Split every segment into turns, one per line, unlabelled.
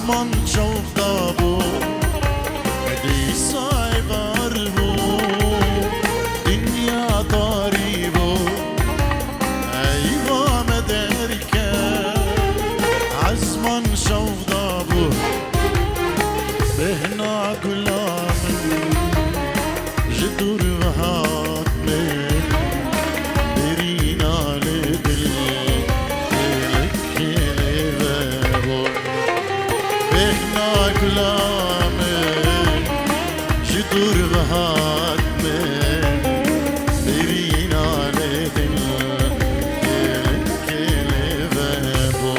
عزمان شوف دابو دي صايباربو دنيا طاريبو أيوة مداركة عزمان شوف دابو بهنا كلامن جدور وهات من برينا لدل لكي لبابو بهنا كلامن جدور وهات من برينا لدل لكي لبابو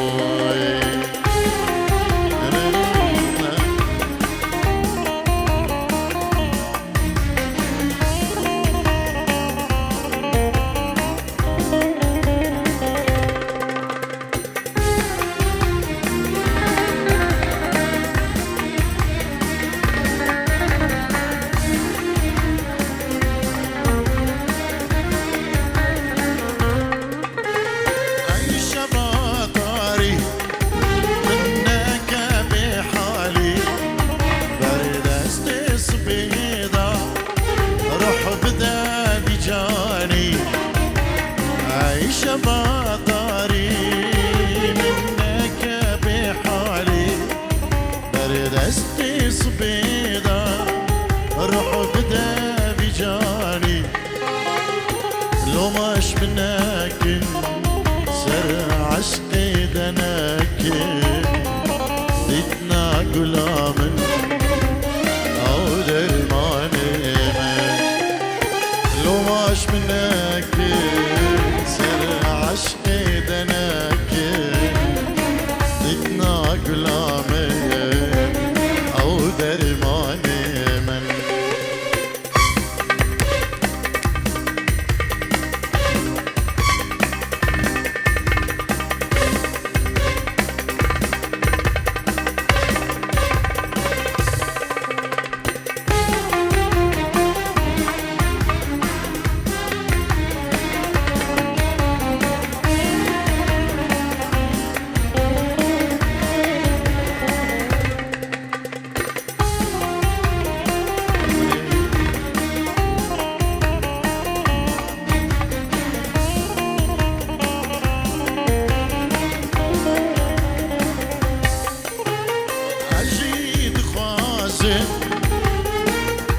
بطاري منك بحالي بردستي صبيدة روح بدا بجاني لو ماش منك سر عشقي دنك ديتنا قلامن او درماني لو ماش منك عشقي دنك دتنا قلامي او درماني من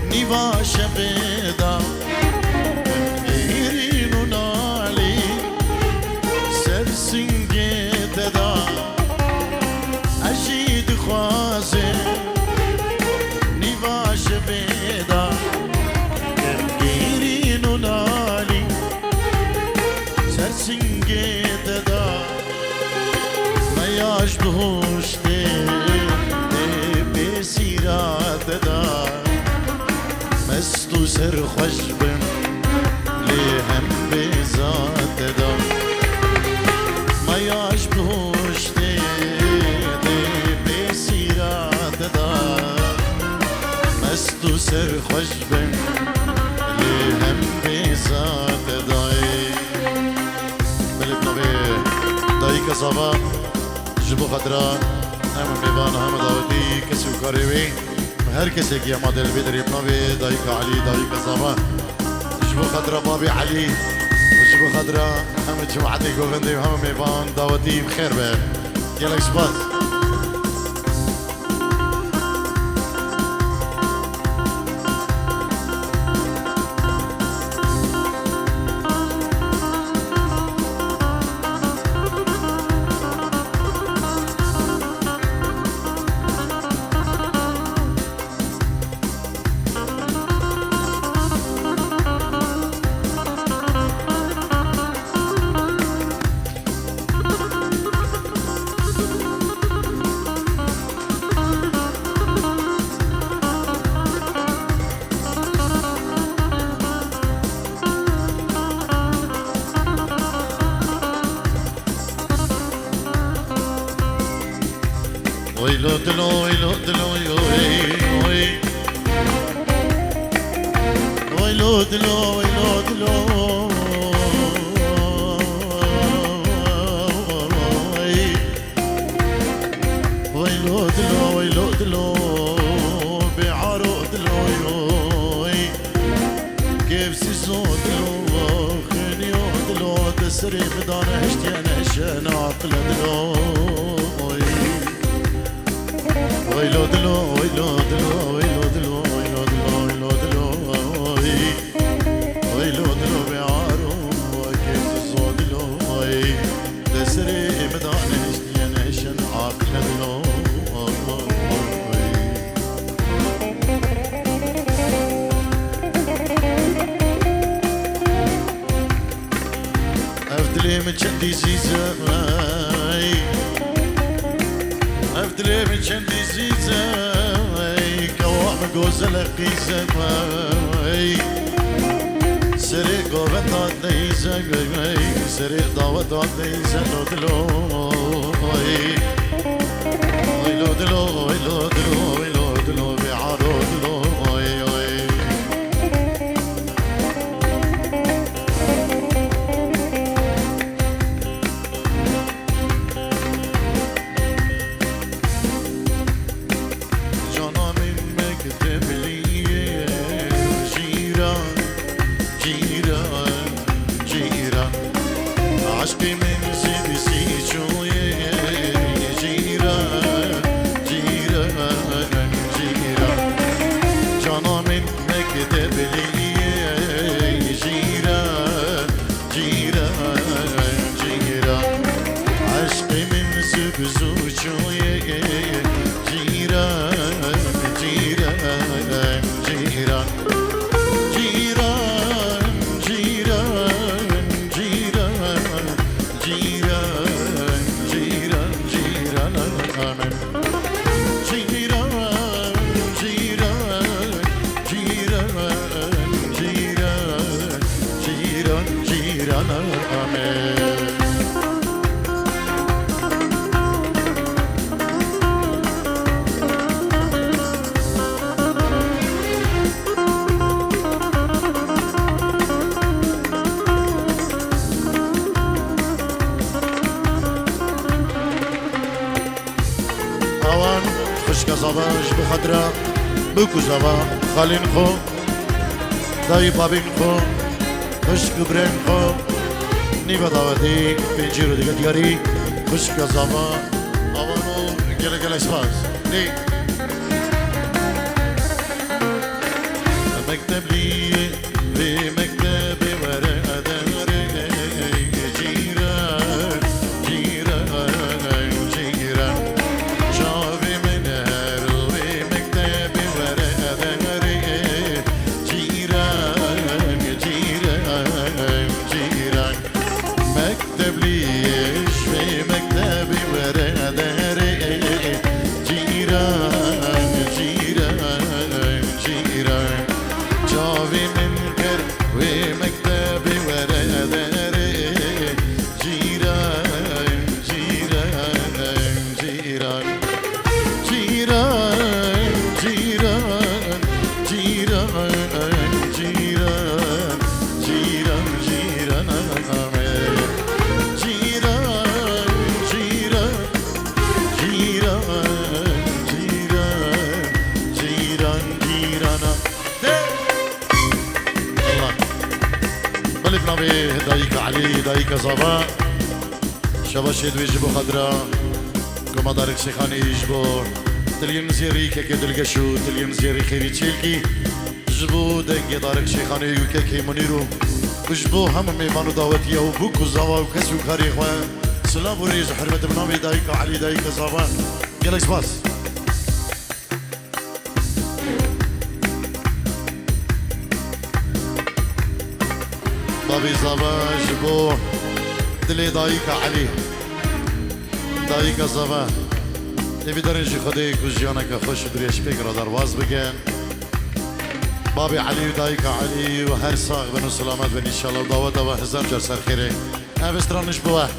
نيفاش بيدا غيرين نالي سرسنجي تدا أجيد خوازي نيفاش بيدا غيرين نالي سرسنجي تدا ما يشبهوش دي بسيرات تدا مستو سر خوش بن لهم بذات دا ما يشبهوش دي بسيرات دا مستو سر خوش بن لهم بذات دا بلد نبي داي كسابا جبو خدرا هم ميبان هم داودي كسو كاريوي هر کسی که ما دل بدریم نوی دایک علی دایک زمان جبو خدرا بابی علی جبو خدرا همه جماعتی گوگندیم همه میبان دعوتی بخیر به یلک سپاس ويلو دلو ويلو دلو ويلو دلو ويلو دلو ويلو دلو سري بدانا هشتيانا هشانا عقل دلوي ويلو دلو ويلو دلو ويلو دلو ويلو دلو ويلو دلو ويلو دلو بعارو وكيف الزودلو سري بدانا هشتيانا هشانا عقل دلو أفدلي من شندي زيزاي أفدلي من شندي زيزاي كوام جوزل قيزاي سريع قوة نيزاي سريع دعوة نيزاي دلو ويلو دلو ويلو دلو ويلو دلو بعارو دلو عشقي من سيدي سيجوي جيران جيران جيران جانا من مكتب لي جيران جيران جيران عشقي من سبزوجوي جيران جيران جيران زواج بخدرة بكو زوا خالين خو داي بابين خو خشك برين خو نيفا داوتي بنجيرو ديگه دیگری خشك زوا اوانو گله گله اسپاس ني مكتب لي في مكتب ورق داري جيران جيران جيران شافي من مكتب ليش في مكتبي ورق داري جيران جيران جيران جاوي من كر ومكتبي ورق داري جيران جيران جيران جيران جيران جيران جيران جيران جيران دايك علي دايك زبا شباشيد ويجبو خضرا كما دارك شيخاني يجبو تلين زيري كيكي دلقشو تلين زيري خيري تشيلكي جبو دنگي دارك شيخاني يوكيكي منيرو وجبو هم ميمانو داوتيا وبوكو زوا وكسو كاري خوان سلام وريز حرمة بنامي دايك علي دايك زبا يلكس باس بابي زبا جبو دلي دايك علي دايك زبا نبي درنجي خديك وجيانك خوش دريش بيقرا درواز بگن بابي علي ودايك علي وهر ساغ بنو سلامات بن ان شاء الله دعوة وهزار جر سر خيري افسترانش بوه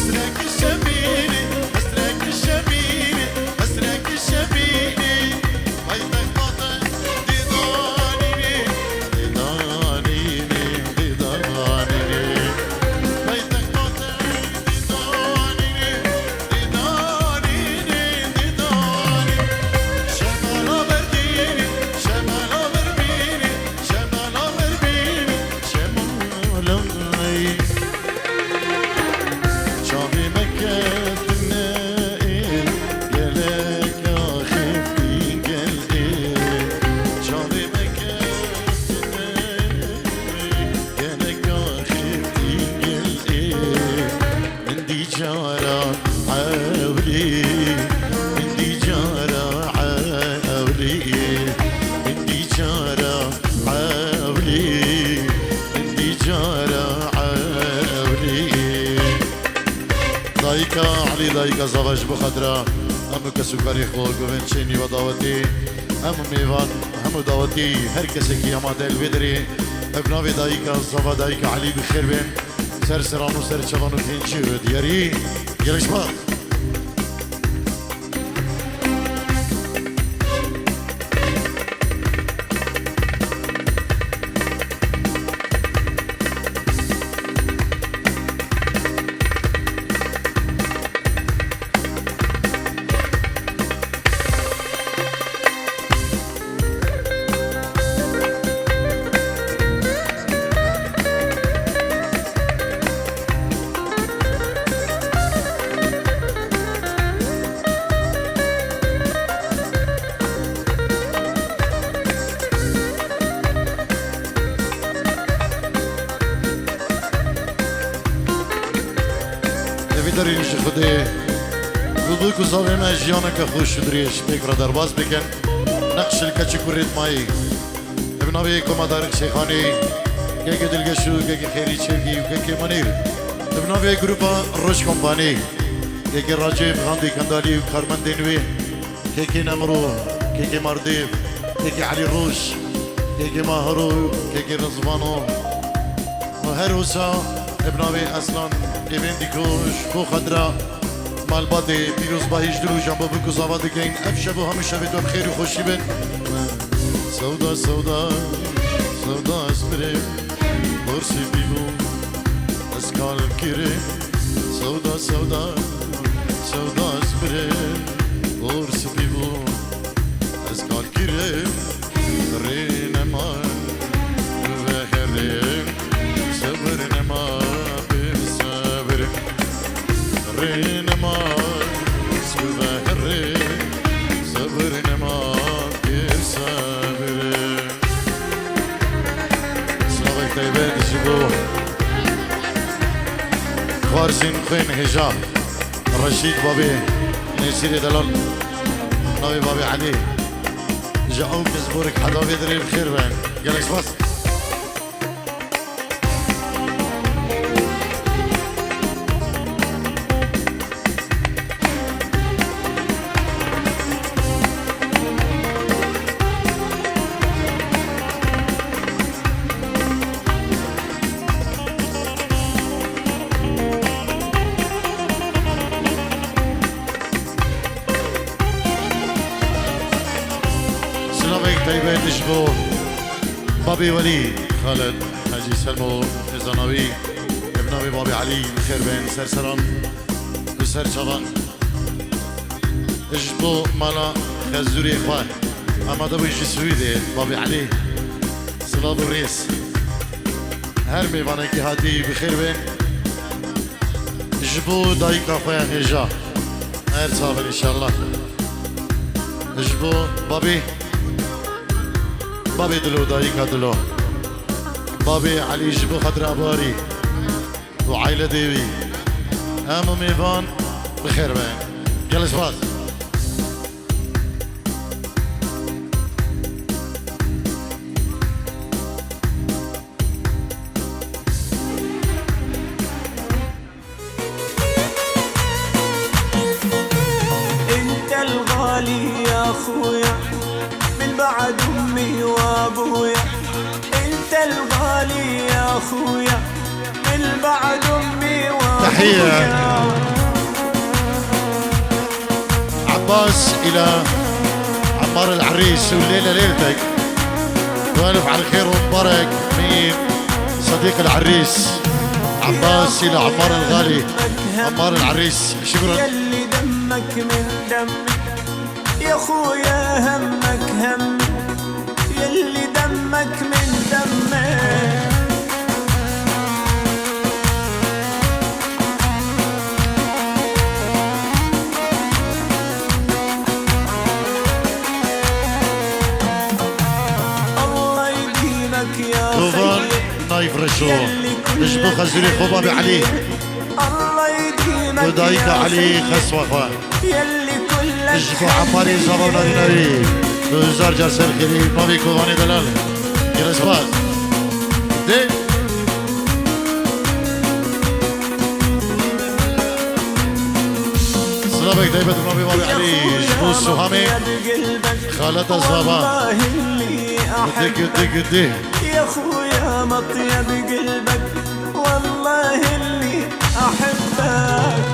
مسرك الشبيني مسرك الشبيني مسرك الشبيني بيتك بطل ديدانيني ديدانيني ديدانيني بيتك بطل ديدانيني ديدانيني ديداني شمالة برديني شمالة بربيني شمالة بربيني شمالة شافي مكة النائل قالك يا خفتي قلقل شافي مكة النائل قالك يا خفتي قلقل عندي جارة حولي عندي جارة حولي عندي جارة حولي عندي جارة حولي دایکا علی دایکا زواج بخدرا همو کسو کاری خود گوینچینی و دعوتی همو میوان همو دعوتی هر کسی که اما دل بدری ابناوی دایکا زوا دایکا علی بخیر بین سر سرانو سر چوانو تینچی رو دیاری گلش با دارین خودی گویی که زاویه ماجیانه که خوش دریش بکر درباز بکن نقش الکچی کوریت مایی ابنابی کمادار شیخانی که دلگشو که خیری چرگی و که منیر ابنابی گروپا روش کمپانی که راجب خاندی کندالی و کارمندینوی که نمرو که مردیب که علی روش که ماهرو که رزوانو و هر وسا ابنابی اصلا گوین دیکوش بو خدرا مال بادی پیروز با هیچ درو جنبا بکو زاوا دکین افشب و همیشه به تو بخیر و خوشی بین سودا سودا سودا اسپریم برسی بیبو اسکال کری سودا سودا سودا اسپریم برسی بیبو اسکال کری ری نما و خریم صبر نما رينما صبر صبر نما صبر سلامك طيبات الجبوه خوارزين خوين هجا رشيد بابي نيسيري دلال ناوي بابي علي جاوب زبورك حدا بيدري بخير بان قالك بس طيبين نشبو بابي وليد خالد حاجي سلمو نزانوي ابنابي بابي علي بخير بين سرسران وسر شبان اجبو مالا خزوري اخوان اما دبو يجي سويدي بابي علي صلاب الرئيس هر ميوانكي هاتي بخير بين اجبو دايكا خويا هجا هر صابر ان شاء الله اجبو بابي بابي دلو دايكا دلو بابي علي جبو خضر اباري وعائلة ديوي امو ميفان بخير بين جلس باز
انت الغالي يا اخويا من بعد امي وابويا انت الغالي يا اخويا من بعد امي وابويا
تحية عباس إلى عمار العريس، والليلة ليلتك والف على الخير ومبارك. مين صديق العريس عباس إلى عمار الغالي عمار العريس، شكرا.
يلي دمك من دمي يا خويا همك همي، يلي دمك من دمي. الله يديمك يا
طوفان نايف رشو نجبو خزري خبابي علي
الله يديمك
ودايك علي خسوة
يلي كلك
نجبو عماري زبونا ديناري وزار جرسل خيري نوبي كواني دلال يرسبات دي سلامك دايبة نوبي بابي علي جبو السهامي خالة الزبا وديك وديك وديك
يا خويا مطيب قلبك والله اللي احبك.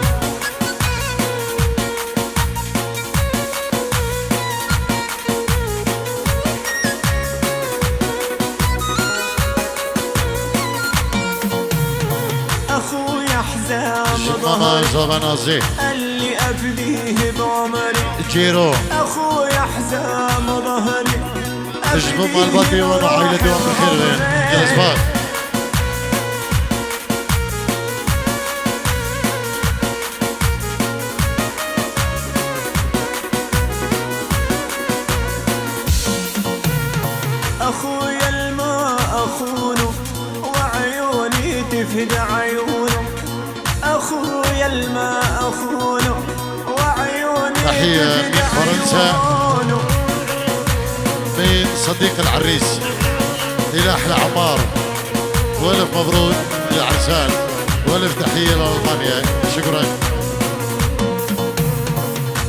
اخويا حزام
ماما زبانا زي
اللي افديه بعمري
جيرو
اخويا حزام ظهري
اجبو مالبطي وانا عائلتي وانا بخير وين جلسبات.
اخويا الماء اخونه وعيوني تفدى عيونه، اخويا الماء اخونه وعيوني
تحية من فرنسا من صديق العريس إلى أحلى عمار، والف مبروك للعرسان، والف تحية لألمانيا، شكرا.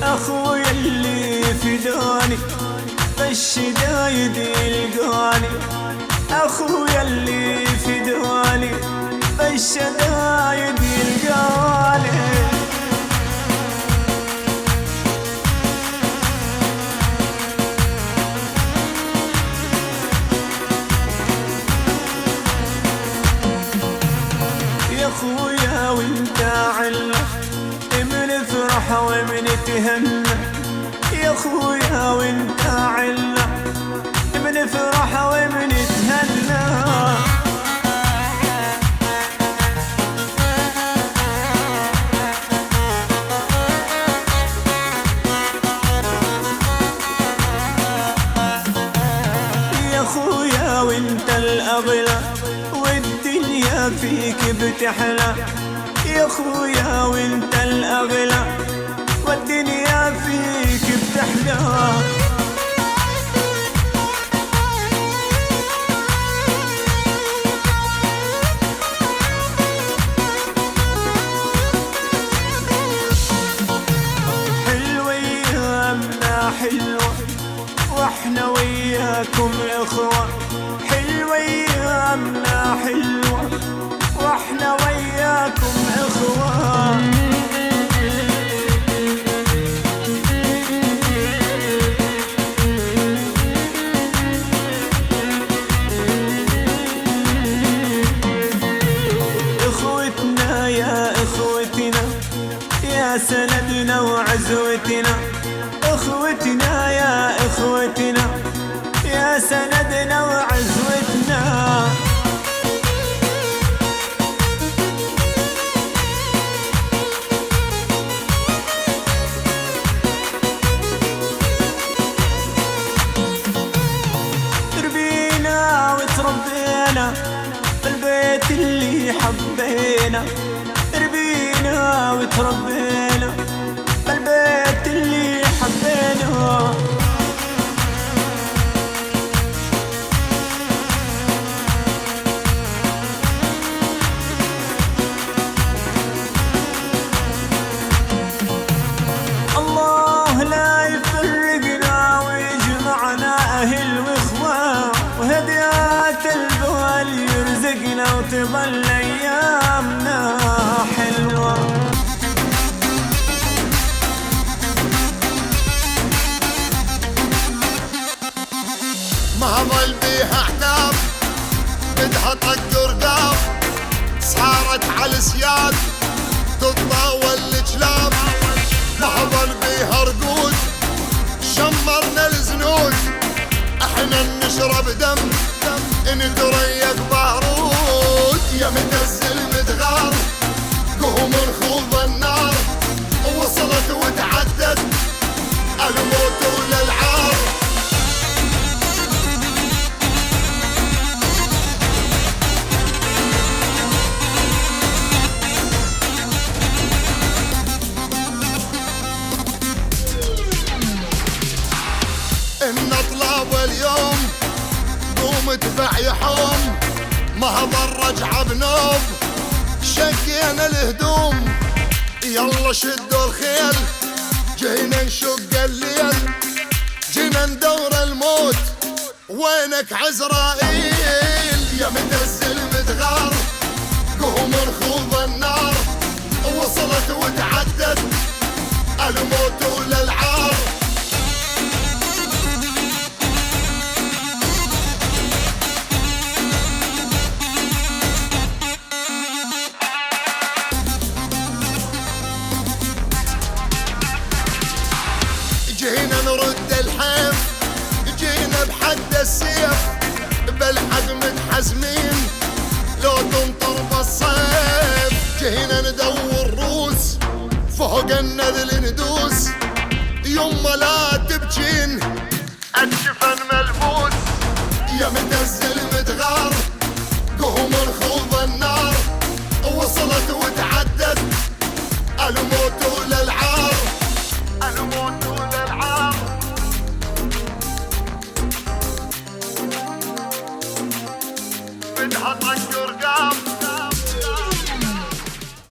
اخويا اللي فداني بالشدايد يلقاني، اخويا اللي فداني بالشدايد يلقاني. يا خويا وانت عله من فرح ومن تهنى، يا خويا وانت عله من فرح ومن تهنى. يا خويا وانت الاغلى والدنيا فيك بتحلى، يا خويا وانت الاغلى والدنيا فيك بتحلى. حلوة ايامنا حلوة واحنا وياكم اخوة، حلوة ايامنا حلوة واحنا وياكم اخوة. اخوتنا يا اخوتنا يا سندنا وعزوتنا، اخوتنا يا اخوتنا يا سندنا وعزوتنا. تربينا وتربينا بالبيت اللي حبينا، تربينا وتربينا بالبيت اللي حبينا. الله لا يفرقنا ويجمعنا اهل واخوة، وهديات البوال يرزقنا وتظل ايامنا حلوة.
منا طلاب اليوم قوم ادفع يحوم مهضر رجعه بنوم شقينا الهدوم يلا شدوا الخيل جينا نشق الليل جينا ندور الموت وينك عزرائيل يا متزل متغار قوم نخوض النار وصلت وتعدت الموت وللعار جينا نرد الحيف جينا بحد السيف بالحق متحزمين لو تنطر بالصيف جينا ندور روس فوق النذل ندوس يما لا تبجين الجفن ملبوس